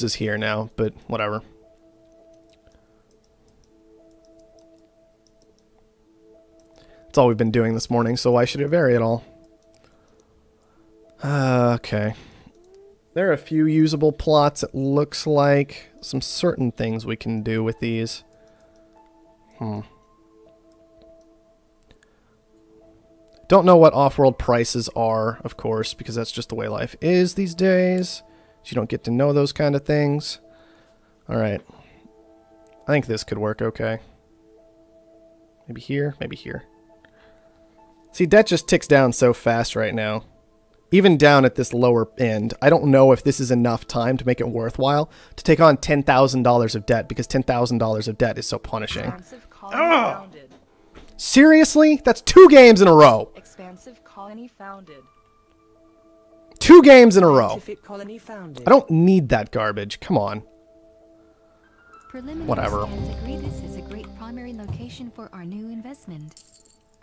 Offworlds is here now, but whatever. That's all we've been doing this morning, so why should it vary at all? Okay. There are a few usable plots, it looks like. Some certain things we can do with these. Don't know what off-world prices are, of course, because that's just the way life is these days. You don't get to know those kind of things. Alright. I think this could work okay. Maybe here, maybe here. See, debt just ticks down so fast right now. Even down at this lower end, I don't know if this is enough time to make it worthwhile to take on $10,000 of debt, because $10,000 of debt is so punishing. Oh! Seriously? That's 2 games in a row! Expansive colony founded. 2 games in a row. I don't need that garbage. Come on. Whatever. Agree this is a great primary location for our new investment.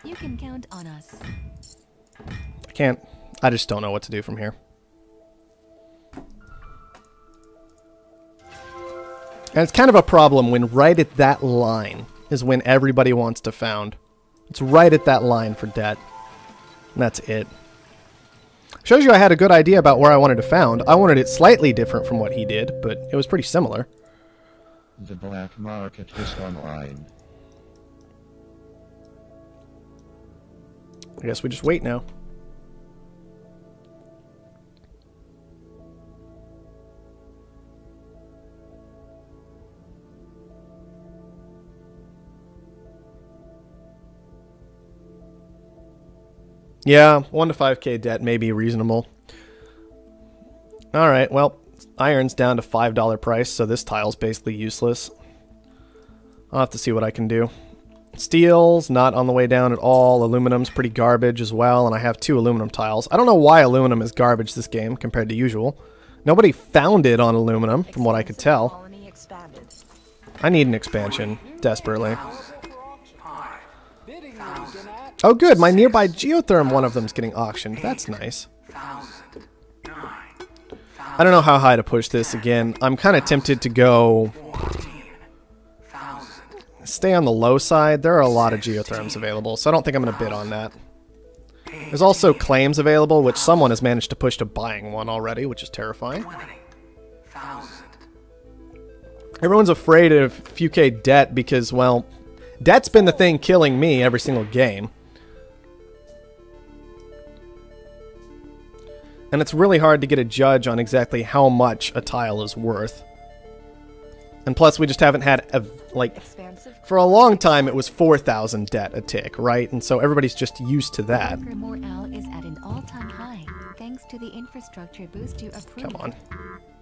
You can count on us. I can't. I just don't know what to do from here. And it's kind of a problem when right at that line is when everybody wants to found. It's right at that line for debt. And that's it. Shows you I had a good idea about where I wanted to found. I wanted it slightly different from what he did, but it was pretty similar. The black market is online. I guess we just wait now. Yeah, 1 to 5k debt may be reasonable. Alright, well, iron's down to $5 price, so this tile's basically useless. I'll have to see what I can do. Steel's not on the way down at all. Aluminum's pretty garbage as well, and I have 2 aluminum tiles. I don't know why aluminum is garbage this game compared to usual. Nobody founded on aluminum, from what I could tell. I need an expansion, desperately. Oh good, my nearby geotherm, one of them's getting auctioned. That's nice. I don't know how high to push this again. I'm kind of tempted to go... stay on the low side. There are a lot of geotherms available, so I don't think I'm going to bid on that. There's also claims available, which someone has managed to push to buying one already, which is terrifying. Everyone's afraid of a few K debt because, well, debt's been the thing killing me every single game. And it's really hard to get a judge on exactly how much a tile is worth. And plus, we just haven't had, like, for a long time it was 4,000 debt a tick, right? And so everybody's just used to that. Worker morale is at an all-time high, thanks to the infrastructure boost you approved. Come on.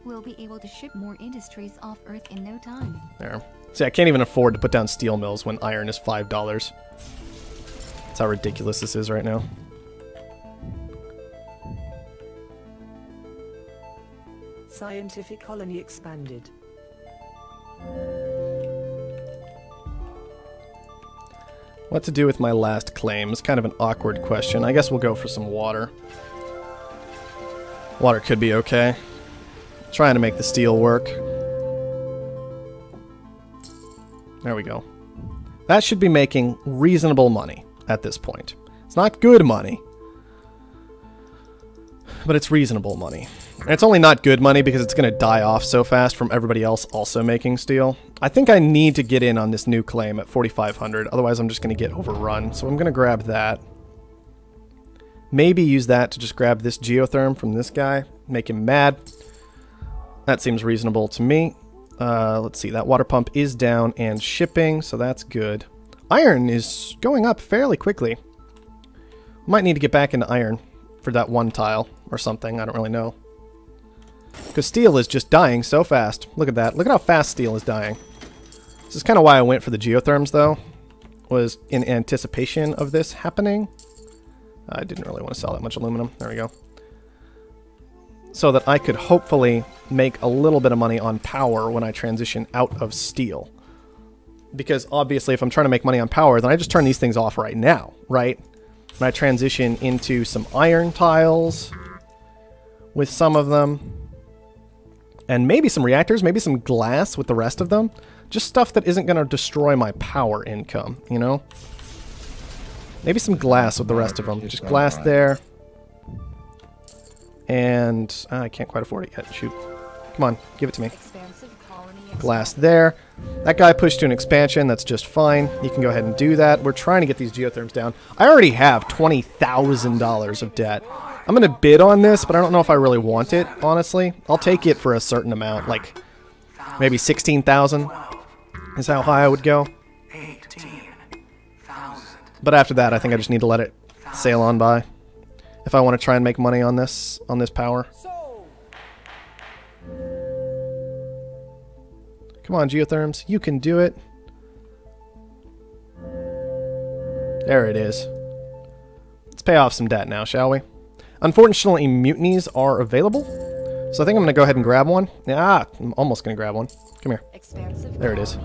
We'll be able to ship more industries off Earth in no time. There. See, I can't even afford to put down steel mills when iron is $5. That's how ridiculous this is right now. Scientific colony expanded. What to do with my last claim is kind of an awkward question. I guess we'll go for some water. Water could be okay. Trying to make the steel work. There we go. That should be making reasonable money at this point. It's not good money, but it's reasonable money. And it's only not good money because it's going to die off so fast from everybody else also making steel. I think I need to get in on this new claim at 4,500, otherwise I'm just going to get overrun. So I'm going to grab that. Maybe use that to just grab this geotherm from this guy, make him mad. That seems reasonable to me. Let's see, that water pump is down and shipping, so that's good. Iron is going up fairly quickly. Might need to get back into iron for that one tile or something, I don't really know. Because steel is just dying so fast. Look at that. Look at how fast steel is dying. This is kind of why I went for the geotherms, though. Was in anticipation of this happening. I didn't really want to sell that much aluminum. There we go. So that I could hopefully make a little bit of money on power when I transition out of steel. Because obviously if I'm trying to make money on power, then I just turn these things off right now, right? When I transition into some iron tiles with some of them. And maybe some reactors, maybe some glass with the rest of them. Just stuff that isn't going to destroy my power income, you know? Maybe some glass with the rest of them. Just glass there. And I can't quite afford it yet. Shoot. Come on, give it to me. Glass there. That guy pushed to an expansion. That's just fine. You can go ahead and do that. We're trying to get these geotherms down. I already have $20,000 of debt. I'm going to bid on this, but I don't know if I really want it, honestly. I'll take it for a certain amount, like maybe 16,000 is how high I would go. But after that, I think I just need to let it sail on by if I want to try and make money on this power. Come on, geotherms. You can do it. There it is. Let's pay off some debt now, shall we? Unfortunately, mutinies are available. So I think I'm going to go ahead and grab one. I'm almost going to grab one. Come here. There it is.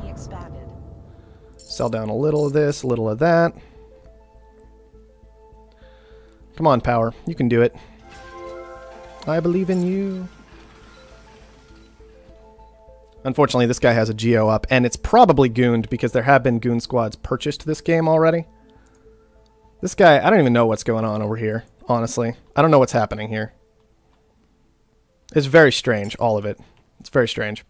Sell down a little of this, a little of that. Come on, power. You can do it. I believe in you. Unfortunately, this guy has a geo up, and it's probably gooned because there have been goon squads purchased this game already. This guy, I don't even know what's going on over here, honestly. I don't know what's happening here. It's very strange, all of it. It's very strange.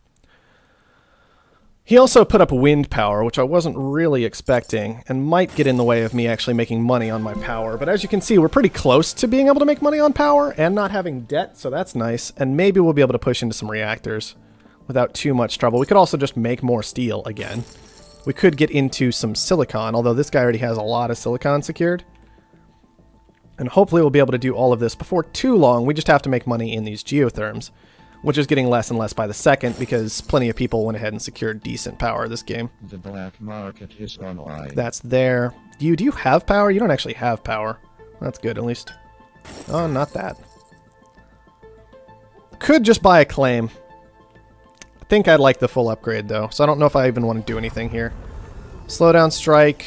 He also put up wind power, which I wasn't really expecting, and might get in the way of me actually making money on my power. But as you can see, we're pretty close to being able to make money on power and not having debt, so that's nice. And maybe we'll be able to push into some reactors without too much trouble. We could also just make more steel again. We could get into some silicon, although this guy already has a lot of silicon secured. And hopefully we'll be able to do all of this before too long. We just have to make money in these geotherms, which is getting less and less by the second because plenty of people went ahead and secured decent power this game. The black market is online. That's there. Do you have power? You don't actually have power. That's good, at least. Oh, not that. Could just buy a claim. I think I'd like the full upgrade, though, so I don't know if I even want to do anything here. Slowdown strike,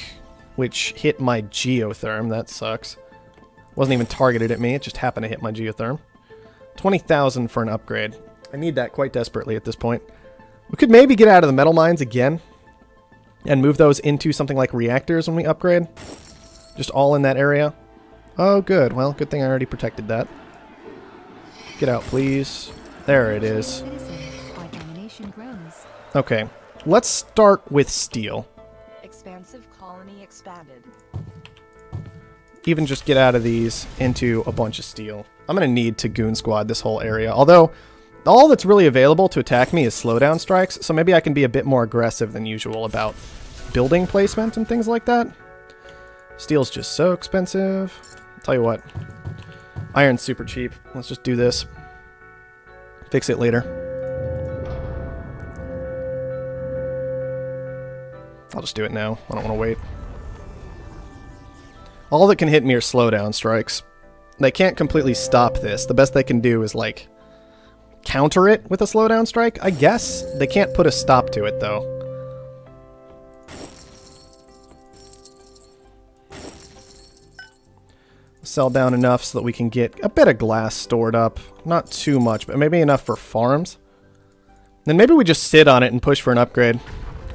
which hit my geotherm. That sucks. Wasn't even targeted at me. It just happened to hit my geotherm. 20,000 for an upgrade. I need that quite desperately at this point. We could maybe get out of the metal mines again and move those into something like reactors when we upgrade. Just all in that area. Oh, good. Well, good thing I already protected that. Get out, please. There it is. Okay, let's start with steel. Expansive colony expanded. Even just get out of these into a bunch of steel. I'm going to need to goon squad this whole area. Although, all that's really available to attack me is slowdown strikes, so maybe I can be a bit more aggressive than usual about building placement and things like that. Steel's just so expensive. I'll tell you what. Iron's super cheap. Let's just do this. Fix it later. I'll just do it now. I don't want to wait. All that can hit me are slowdown strikes. They can't completely stop this. The best they can do is, like, counter it with a slowdown strike, I guess. They can't put a stop to it, though. Sell down enough so that we can get a bit of glass stored up. Not too much, but maybe enough for farms. Then maybe we just sit on it and push for an upgrade.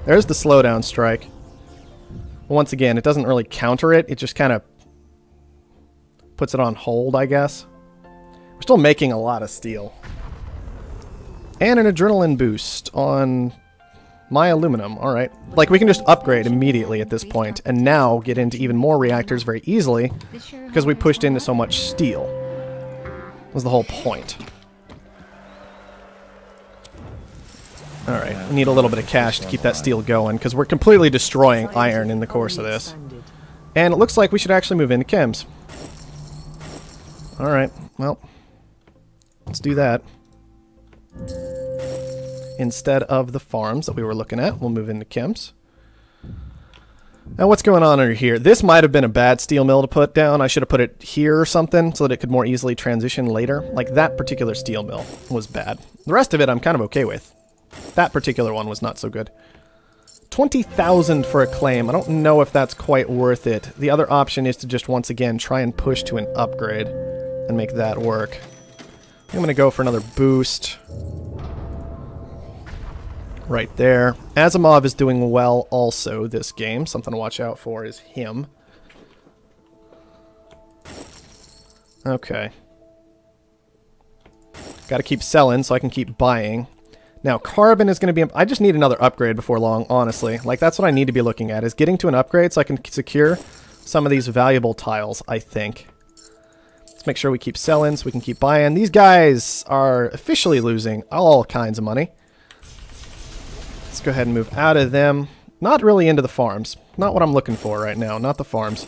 There's the slowdown strike. Once again, it doesn't really counter it. It just kind of puts it on hold, I guess. We're still making a lot of steel. And an adrenaline boost on my aluminum. Alright. Like, we can just upgrade immediately at this point, and now get into even more reactors very easily, because we pushed into so much steel. That was the whole point. Alright, we need a little bit of cash to keep that steel going, because we're completely destroying iron in the course of this. And it looks like we should actually move into chems. Alright, well, let's do that. Instead of the farms that we were looking at, we'll move into chems. Now what's going on under here? This might have been a bad steel mill to put down. I should have put it here or something so that it could more easily transition later. Like, that particular steel mill was bad. The rest of it I'm kind of okay with. That particular one was not so good. 20,000 for a claim. I don't know if that's quite worth it. The other option is to just once again try and push to an upgrade and make that work. I'm going to go for another boost. right there. Asimov is doing well also this game. Something to watch out for is him. Okay. Got to keep selling so I can keep buying. Now, carbon is going to be... I just need another upgrade before long, honestly. Like, that's what I need to be looking at, is getting to an upgrade so I can secure some of these valuable tiles, I think. Let's make sure we keep selling so we can keep buying. These guys are officially losing all kinds of money. Let's go ahead and move out of them. Not really into the farms. Not what I'm looking for right now, not the farms.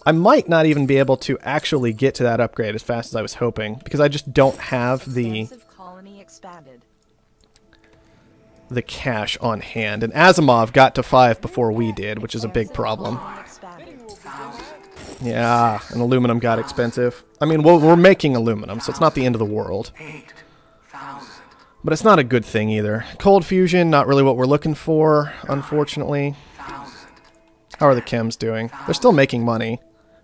I might not even be able to actually get to that upgrade as fast as I was hoping, because I just don't have the colony expanded. The cash on hand. And Asimov got to 5 before we did, which is a big problem. Yeah, and aluminum got expensive. I mean, we're making aluminum, so it's not the end of the world. But it's not a good thing either. Cold fusion, not really what we're looking for, unfortunately. How are the chems doing? They're still making money.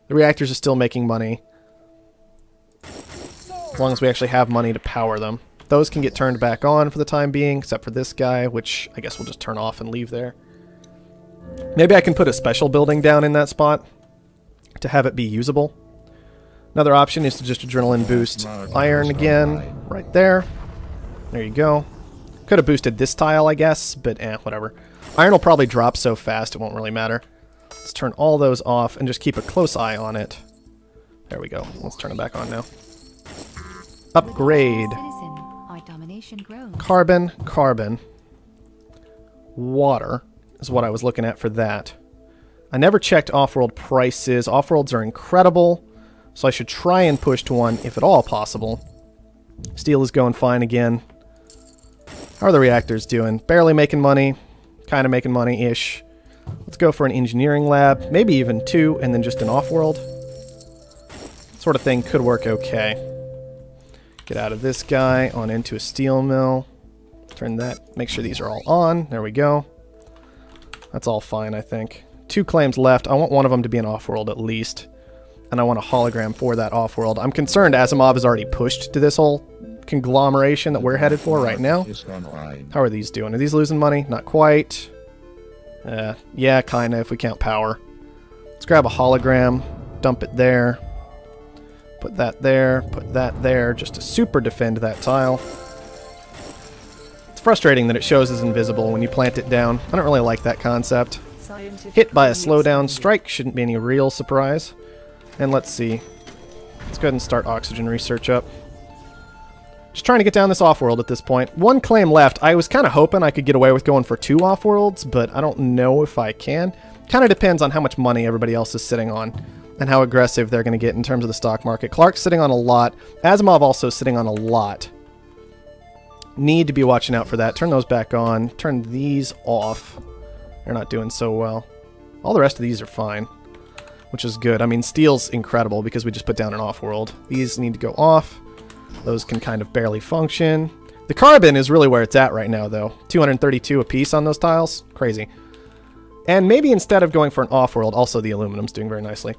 The reactors are still making money. As long as we actually have money to power them. Those can get turned back on for the time being, except for this guy, which I guess we'll just turn off and leave there. Maybe I can put a special building down in that spot to have it be usable. Another option is to just adrenaline boost iron again, right there. There you go. Could have boosted this tile, I guess, but whatever. Iron will probably drop so fast it won't really matter. Let's turn all those off and just keep a close eye on it. There we go. Let's turn it back on now. Upgrade. Citizen, our domination grows. Carbon, carbon. Water is what I was looking at for that. I never checked Offworld prices. Offworlds are incredible, so I should try and push to one if at all possible. Steel is going fine again. How are the reactors doing? Barely making money. Kind of making money-ish. Let's go for an engineering lab. Maybe even 2, and then just an Offworld. Sort of thing could work okay. Get out of this guy, on into a steel mill. Turn that, make sure these are all on. There we go. That's all fine, I think. 2 claims left. I want one of them to be an Offworld at least. And I want a hologram for that Offworld. I'm concerned Asimov is already pushed to this whole conglomeration that we're headed for right now. How are these doing? Are these losing money? Not quite. Yeah, kinda, if we count power. Let's grab a hologram, dump it there. Put that there, just to super defend that tile. It's frustrating that it shows as invisible when you plant it down. I don't really like that concept. Hit by a slowdown strike shouldn't be any real surprise. And let's see. Let's go ahead and start oxygen research up. Just trying to get down this Offworld at this point. 1 claim left. I was kind of hoping I could get away with going for 2 Offworlds, but I don't know if I can. Kind of depends on how much money everybody else is sitting on and how aggressive they're going to get in terms of the stock market. Clark's sitting on a lot. Asimov also sitting on a lot. Need to be watching out for that. Turn those back on. Turn these off. They're not doing so well. All the rest of these are fine, which is good. I mean, steel's incredible because we just put down an Offworld. These need to go off. Those can kind of barely function. The carbon is really where it's at right now, though. 232 apiece on those tiles. Crazy. And maybe instead of going for an Offworld, also the aluminum's doing very nicely.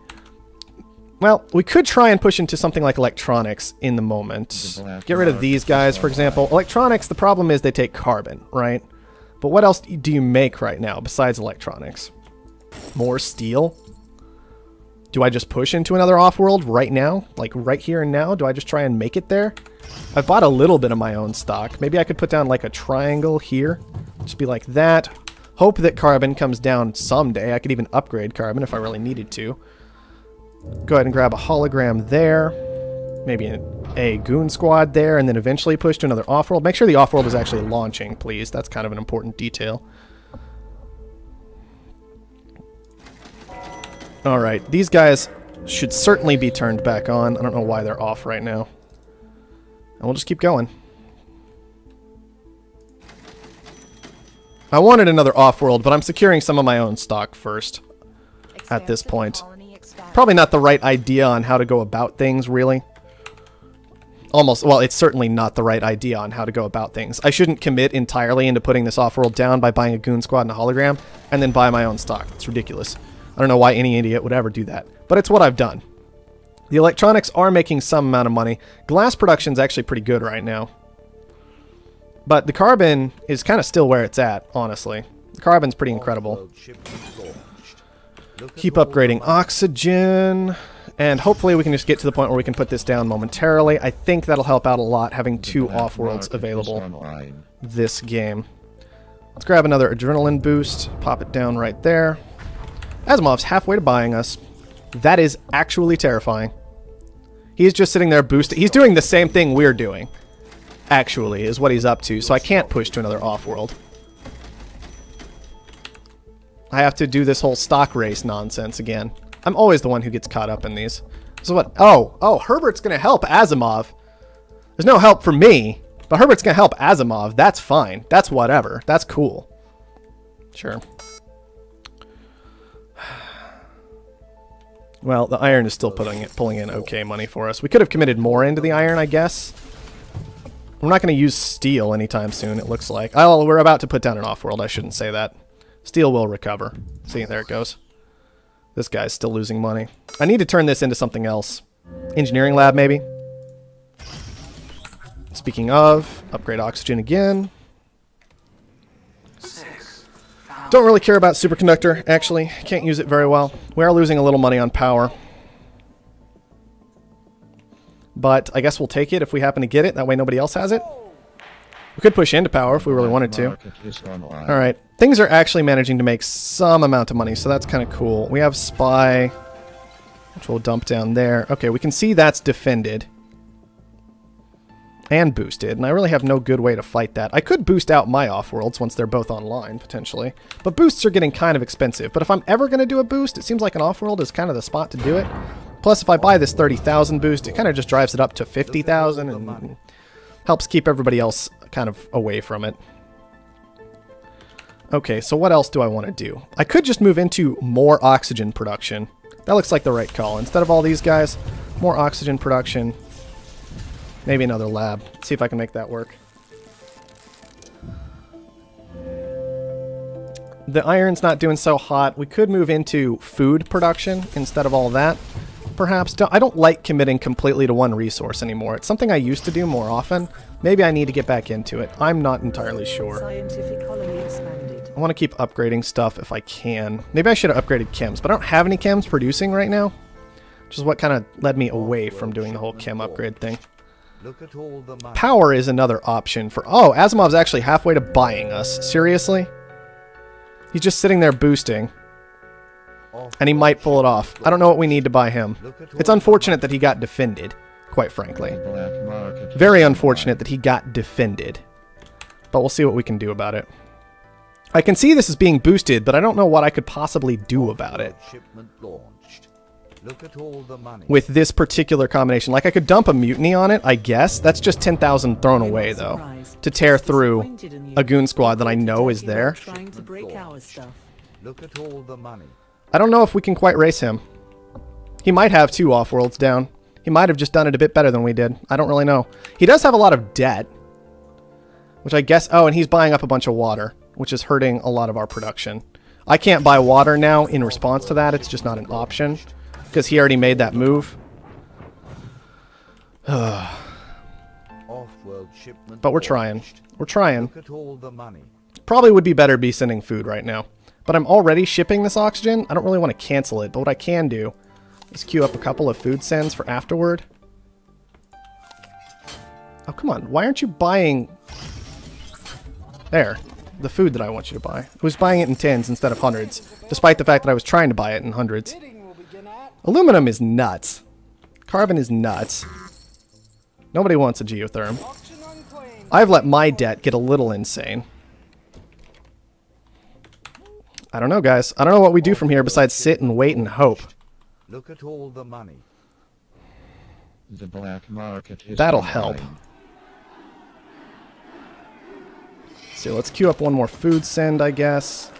Well, we could try and push into something like electronics in the moment. Get rid of these guys, for example. Electronics, the problem is they take carbon, right? But what else do you make right now besides electronics? More steel? Do I just push into another Offworld right now? Like right here and now? Do I just try and make it there? I've bought a little bit of my own stock. Maybe I could put down like a triangle here. Just be like that. Hope that carbon comes down someday. I could even upgrade carbon if I really needed to. Go ahead and grab a hologram there. Maybe a goon squad there, and then eventually push to another Offworld. Make sure the Offworld is actually launching, please. That's kind of an important detail. Alright, these guys should certainly be turned back on. I don't know why they're off right now. And we'll just keep going. I wanted another Offworld, but I'm securing some of my own stock first at this point. Probably not the right idea on how to go about things, really. Almost, well, it's certainly not the right idea on how to go about things. I shouldn't commit entirely into putting this Offworld down by buying a goon squad and a hologram, and then buy my own stock. It's ridiculous. I don't know why any idiot would ever do that, but it's what I've done. The electronics are making some amount of money. Glass production's actually pretty good right now. But the carbon is kind of still where it's at, honestly. The carbon's pretty incredible. Keep upgrading oxygen. And hopefully we can just get to the point where we can put this down momentarily. I think that'll help out a lot, having 2 Offworlds available this game. Let's grab another adrenaline boost. Pop it down right there. Asimov's halfway to buying us. That is actually terrifying. He's just sitting there boosting. He's doing the same thing we're doing, actually, is what he's up to. So I can't push to another Offworld. I have to do this whole stock race nonsense again. I'm always the one who gets caught up in these. So what? Oh, Herbert's going to help Asimov. There's no help for me, but Herbert's going to help Asimov. That's fine. That's whatever. That's cool. Sure. Well, the iron is still pulling in okay money for us. We could have committed more into the iron, I guess. We're not going to use steel anytime soon, it looks like. Oh, we're about to put down an Offworld. I shouldn't say that. Steel will recover. See, there it goes. This guy's still losing money. I need to turn this into something else. Engineering lab, maybe? Speaking of, upgrade oxygen again. Don't really care about superconductor, actually. Can't use it very well. We are losing a little money on power. But I guess we'll take it if we happen to get it. That way nobody else has it. We could push into power if we really wanted to. Alright. Things are actually managing to make some amount of money, so that's kind of cool. We have Spy, which we'll dump down there. Okay, we can see that's defended. And boosted, and I really have no good way to fight that. I could boost out my Offworlds once they're both online, potentially. But boosts are getting kind of expensive. But if I'm ever going to do a boost, it seems like an Offworld is kind of the spot to do it. Plus, if I buy this 30,000 boost, it kind of just drives it up to 50,000 and helps keep everybody else kind of away from it. Okay, so what else do I want to do? I could just move into more oxygen production. That looks like the right call. Instead of all these guys, more oxygen production. Maybe another lab. Let's see if I can make that work. The iron's not doing so hot. We could move into food production instead of all that. Perhaps. I don't like committing completely to one resource anymore. It's something I used to do more often. Maybe I need to get back into it. I'm not entirely sure. I want to keep upgrading stuff if I can. Maybe I should have upgraded chems, but I don't have any chems producing right now. Which is what kind of led me away from doing the whole chem upgrade thing. Power is another option for... Oh, Asimov's actually halfway to buying us. Seriously? He's just sitting there boosting. And he might pull it off. I don't know what we need to buy him. It's unfortunate that he got defended, quite frankly. Very unfortunate that he got defended. But we'll see what we can do about it. I can see this is being boosted, but I don't know what I could possibly do about it. With this particular combination. Like, I could dump a mutiny on it, I guess. That's just 10,000 thrown away, though. To tear through a goon squad that I know is there. I don't know if we can quite race him. He might have 2 Offworlds down. He might have just done it a bit better than we did. I don't really know. He does have a lot of debt. Which I guess... Oh, and he's buying up a bunch of water, which is hurting a lot of our production. I can't buy water now in response to that. It's just not an option. Because he already made that move. But we're trying. We're trying. Probably would be better to be sending food right now. But I'm already shipping this oxygen. I don't really want to cancel it. But what I can do is queue up a couple of food sends for afterward. Oh, come on. Why aren't you buying... There. The food that I want you to buy. I was buying it in 10s instead of hundreds. Despite the fact that I was trying to buy it in hundreds. Aluminum is nuts. Carbon is nuts. Nobody wants a geotherm. I've let my debt get a little insane. I don't know, guys. I don't know what we do from here besides sit and wait and hope. Look at all the money. The black market is That'll help. So let's queue up one more food send, I guess.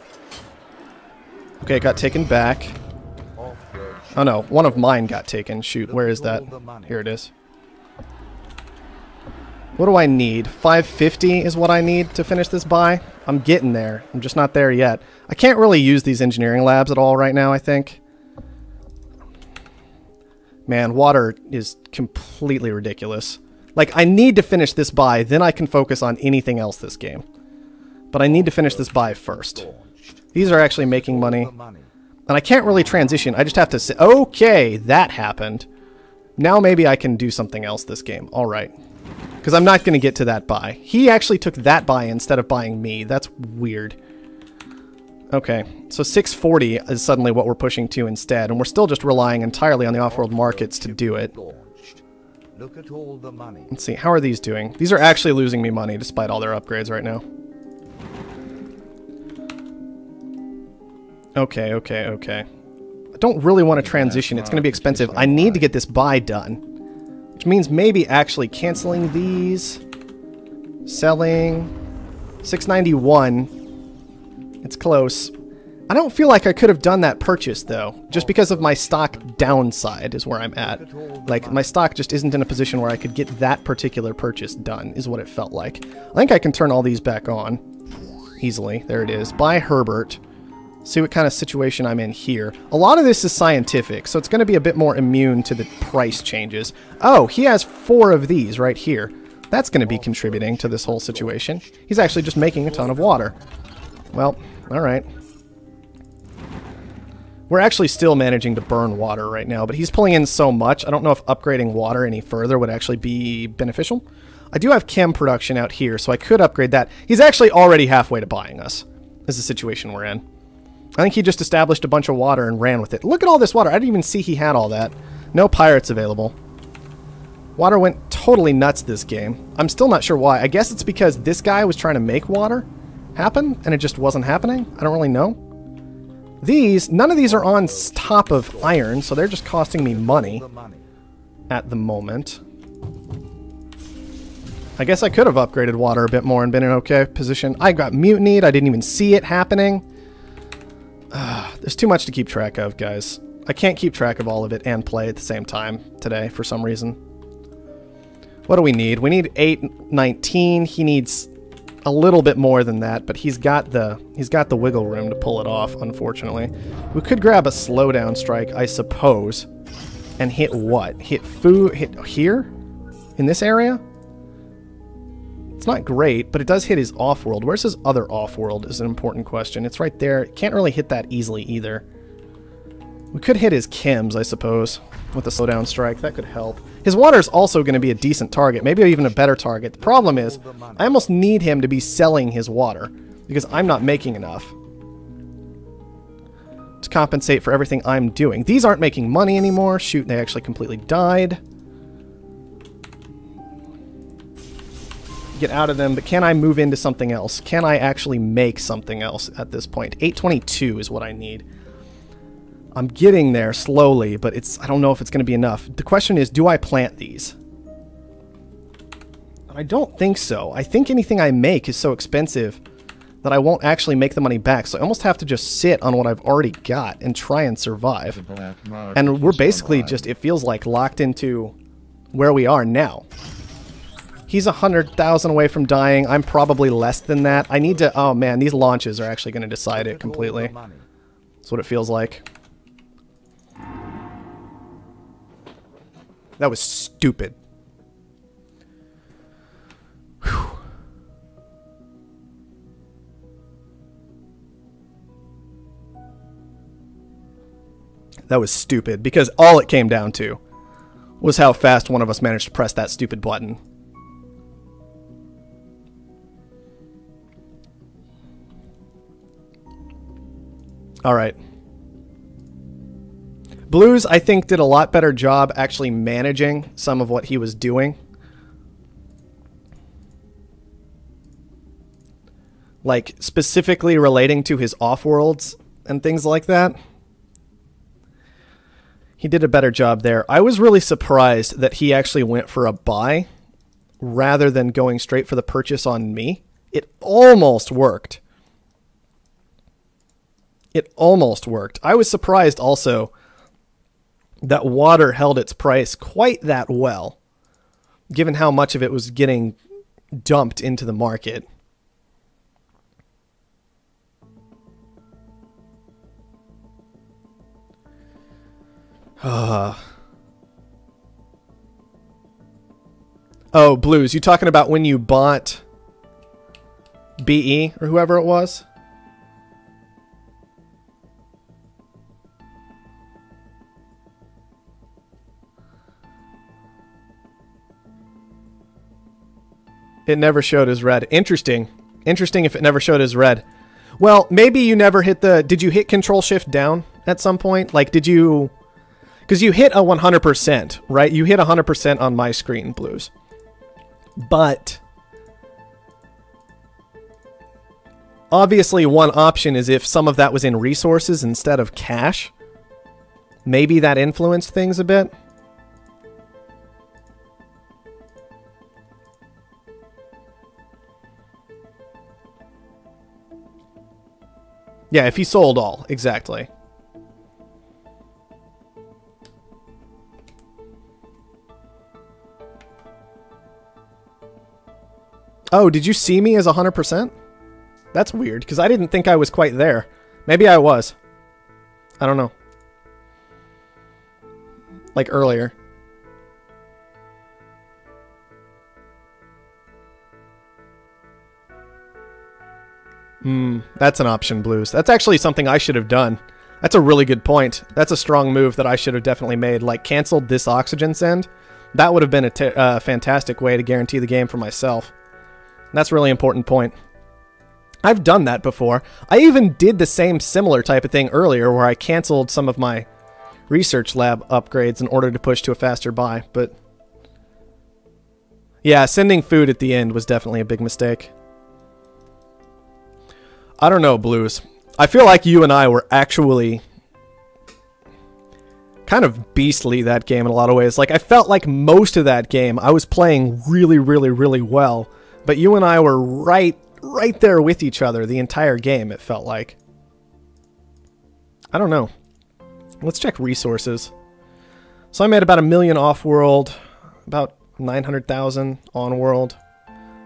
Okay, it got taken back. Oh no, one of mine got taken. Shoot, where is that? Here it is. What do I need? 550 is what I need to finish this buy. I'm getting there. I'm just not there yet. I can't really use these engineering labs at all right now, I think. Man, water is completely ridiculous. Like, I need to finish this buy, then I can focus on anything else this game. But I need to finish this buy first. These are actually making money. And I can't really transition. I just have to say, okay, that happened. Now maybe I can do something else this game. All right. Because I'm not going to get to that buy. He actually took that buy instead of buying me. That's weird. Okay, so 640 is suddenly what we're pushing to instead, and we're still just relying entirely on the off-world markets to do it. Look at all the money. Let's see, how are these doing? These are actually losing me money despite all their upgrades right now. Okay, okay, okay. I don't really want to transition. It's going to be expensive. I need to get this buy done. Which means maybe actually canceling these. Selling. 691. It's close. I don't feel like I could have done that purchase, though. Just because of my stock downside is where I'm at. Like, my stock just isn't in a position where I could get that particular purchase done, is what it felt like. I think I can turn all these back on. Easily. There it is. Buy Herbert. See what kind of situation I'm in here. A lot of this is scientific, so it's going to be a bit more immune to the price changes. Oh, he has 4 of these right here. That's going to be contributing to this whole situation. He's actually just making a ton of water. Well, alright. We're actually still managing to burn water right now, but he's pulling in so much, I don't know if upgrading water any further would actually be beneficial. I do have chem production out here, so I could upgrade that. He's actually already halfway to buying us, is the situation we're in. I think he just established a bunch of water and ran with it. Look at all this water. I didn't even see he had all that. No pirates available. Water went totally nuts this game. I'm still not sure why. I guess it's because this guy was trying to make water happen, and it just wasn't happening. I don't really know. These, none of these are on top of iron, so they're just costing me money at the moment. I guess I could have upgraded water a bit more and been in an okay position. I got mutinied. I didn't even see it happening. There's too much to keep track of, guys. I can't keep track of all of it and play at the same time today for some reason. What do we need? We need 819. He needs a little bit more than that, but he's got the wiggle room to pull it off, unfortunately. We could grab a slowdown strike, I suppose, and hit what? Hit here? In this area? It's not great, but it does hit his off-world. Where's his other off-world is an important question. It's right there. Can't really hit that easily either. We could hit his chems, I suppose, with a slowdown strike. That could help. His water is also going to be a decent target, maybe even a better target. The problem is, I almost need him to be selling his water, because I'm not making enough to compensate for everything I'm doing. These aren't making money anymore. Shoot, they actually completely died. Get out of them, but can I move into something else? Can I actually make something else at this point? 822 is what I need. I'm getting there slowly, but I don't know if it's going to be enough. The question is, do I plant these? I don't think so. I think anything I make is so expensive that I won't actually make the money back, so I almost have to just sit on what I've already got and try and survive. And we're basically just, it feels like, locked into where we are now. He's 100,000 away from dying. I'm probably less than that. I need to... Oh, man, these launches are actually going to decide it completely. That's what it feels like. That was stupid. Whew. That was stupid, because all it came down to was how fast one of us managed to press that stupid button. Alright. Blues, I think, did a lot better job actually managing some of what he was doing. Like, specifically relating to his off-worlds and things like that. He did a better job there. I was really surprised that he actually went for a buy rather than going straight for the purchase on me. It almost worked. It almost worked. I was surprised also that water held its price quite that well, given how much of it was getting dumped into the market. Oh, Blues, you talking about when you bought BE or whoever it was? It never showed as red. Interesting. Interesting if it never showed as red. Well, maybe you never hit the... Did you hit Control Shift down at some point? Like, did you... Because you hit a 100%, right? You hit 100% on my screen, Blues. But... obviously, one option is if some of that was in resources instead of cash. Maybe that influenced things a bit. Yeah, if he sold all, exactly. Oh, did you see me as 100%? That's weird, because I didn't think I was quite there. Maybe I was. I don't know. Like earlier. That's an option, Blues. That's actually something I should have done. That's a really good point. That's a strong move that I should have definitely made. Like, canceled this oxygen send. That would have been a fantastic way to guarantee the game for myself. That's a really important point. I've done that before. I even did the same similar type of thing earlier where I canceled some of my research lab upgrades in order to push to a faster buy, but... yeah, sending food at the end was definitely a big mistake. I don't know, Blues. I feel like you and I were actually kind of beastly that game in a lot of ways. Like, I felt like most of that game I was playing really, really, really well, but you and I were right there with each other the entire game, it felt like. I don't know. Let's check resources. So I made about 1 million off-world, about 900,000 on-world.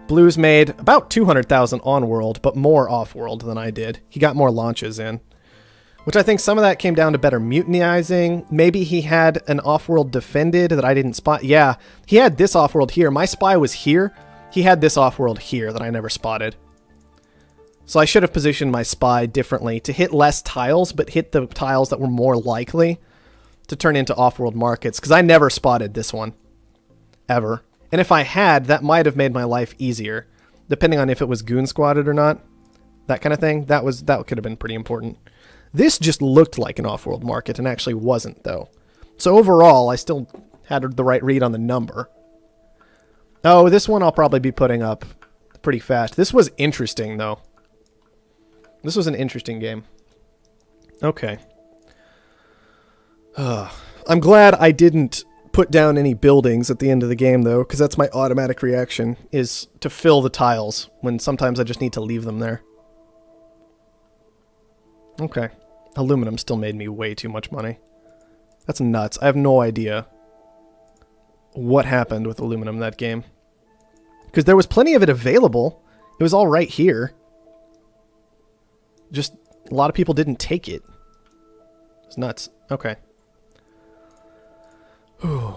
Blues made about 200,000 on-world, but more off-world than I did. He got more launches in. Which I think some of that came down to better mutinizing. Maybe he had an off-world defended that I didn't spot. Yeah, he had this off-world here. My spy was here. He had this off-world here that I never spotted. So I should have positioned my spy differently to hit less tiles, but hit the tiles that were more likely to turn into off-world markets, because I never spotted this one. Ever. And if I had, that might have made my life easier, depending on if it was goon squatted or not. That kind of thing. That could have been pretty important. This just looked like an off-world market and actually wasn't, though. So overall, I still had the right read on the number. Oh, this one I'll probably be putting up pretty fast. This was interesting, though. This was an interesting game. Okay. I'm glad I didn't put down any buildings at the end of the game, though, because that's my automatic reaction, is to fill the tiles, when sometimes I just need to leave them there. Okay. Aluminum still made me way too much money. That's nuts. I have no idea what happened with aluminum that game. Because there was plenty of it available. It was all right here. Just a lot of people didn't take it. It's nuts. Okay. Whew.